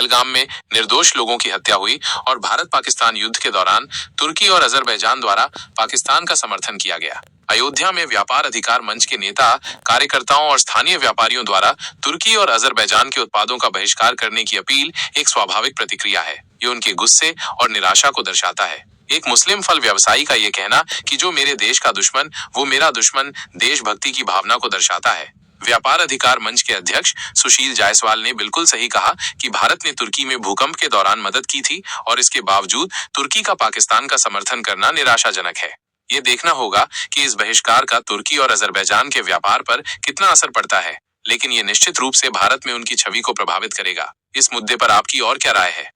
पहलगाम में निर्दोष लोगों की हत्या हुई और भारत पाकिस्तान युद्ध के दौरान तुर्की और अजरबैजान द्वारा पाकिस्तान का समर्थन किया गया। अयोध्या में व्यापार अधिकार मंच के नेता, कार्यकर्ताओं और स्थानीय व्यापारियों द्वारा तुर्की और अजरबैजान के उत्पादों का बहिष्कार करने की अपील एक स्वाभाविक प्रतिक्रिया है। ये उनके गुस्से और निराशा को दर्शाता है। एक मुस्लिम फल व्यवसायी का ये कहना कि जो मेरे देश का दुश्मन वो मेरा दुश्मन, देशभक्ति की भावना को दर्शाता है। व्यापार अधिकार मंच के अध्यक्ष सुशील जायसवाल ने बिल्कुल सही कहा कि भारत ने तुर्की में भूकंप के दौरान मदद की थी और इसके बावजूद तुर्की का पाकिस्तान का समर्थन करना निराशाजनक है। ये देखना होगा कि इस बहिष्कार का तुर्की और अजरबैजान के व्यापार पर कितना असर पड़ता है, लेकिन ये निश्चित रूप से भारत में उनकी छवि को प्रभावित करेगा। इस मुद्दे पर आपकी और क्या राय है?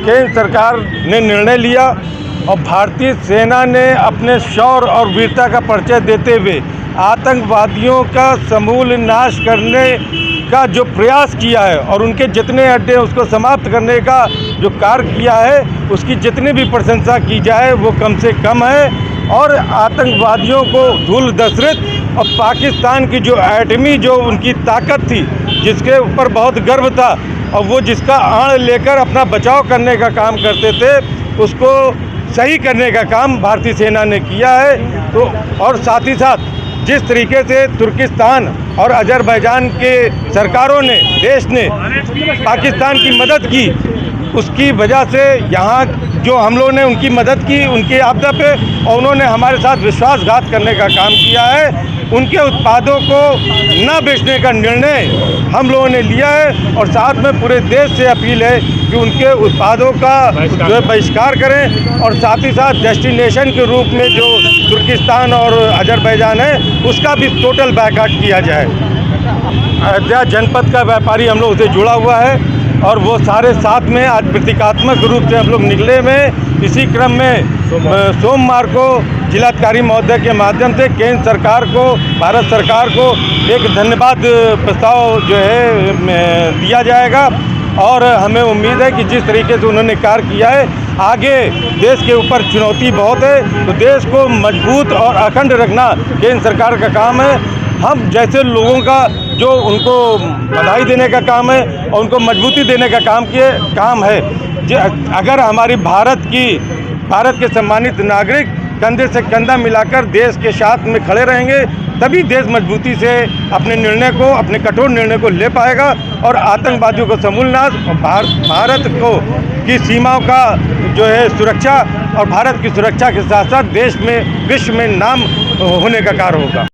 केंद्र सरकार ने निर्णय लिया और भारतीय सेना ने अपने शौर्य और वीरता का परिचय देते हुए आतंकवादियों का समूल नाश करने का जो प्रयास किया है और उनके जितने अड्डे उसको समाप्त करने का जो कार्य किया है उसकी जितनी भी प्रशंसा की जाए वो कम से कम है। और आतंकवादियों को धूल दशरथ और पाकिस्तान की जो एटमी जो उनकी ताकत थी जिसके ऊपर बहुत गर्व था और वो जिसका आड़ लेकर अपना बचाव करने का काम करते थे उसको सही करने का काम भारतीय सेना ने किया है। तो और साथ ही साथ जिस तरीके से तुर्किस्तान और अजरबैजान के सरकारों ने देश ने पाकिस्तान की मदद की उसकी वजह से यहाँ जो हम लोगों ने उनकी मदद की उनकी आपदा पे और उन्होंने हमारे साथ विश्वासघात करने का काम किया है। उनके उत्पादों को न बेचने का निर्णय हम लोगों ने लिया है और साथ में पूरे देश से अपील है कि उनके उत्पादों का जो बहिष्कार करें और साथ ही साथ डेस्टिनेशन के रूप में जो तुर्किस्तान और अजरबैजान है उसका भी टोटल बायकॉट किया जाए। अयोध्या जनपद का व्यापारी हम लोग से जुड़ा हुआ है और वो सारे साथ में आज प्रतीकात्मक रूप से हम लोग निकले में इसी क्रम में सोमवार को जिलाधिकारी महोदय के माध्यम से केंद्र सरकार को, भारत सरकार को एक धन्यवाद प्रस्ताव जो है दिया जाएगा और हमें उम्मीद है कि जिस तरीके से उन्होंने कार्य किया है आगे देश के ऊपर चुनौती बहुत है तो देश को मजबूत और अखंड रखना केंद्र सरकार का काम है। हम जैसे लोगों का जो उनको बधाई देने का काम है और उनको मजबूती देने का काम है। अगर हमारी भारत के सम्मानित नागरिक कंधे से कंधा मिलाकर देश के साथ में खड़े रहेंगे तभी देश मजबूती से अपने कठोर निर्णय को ले पाएगा और आतंकवादियों को समूल नाश और भारत की सीमाओं का जो है सुरक्षा और भारत की सुरक्षा के साथ साथ देश में विश्व में नाम होने का कार्य होगा।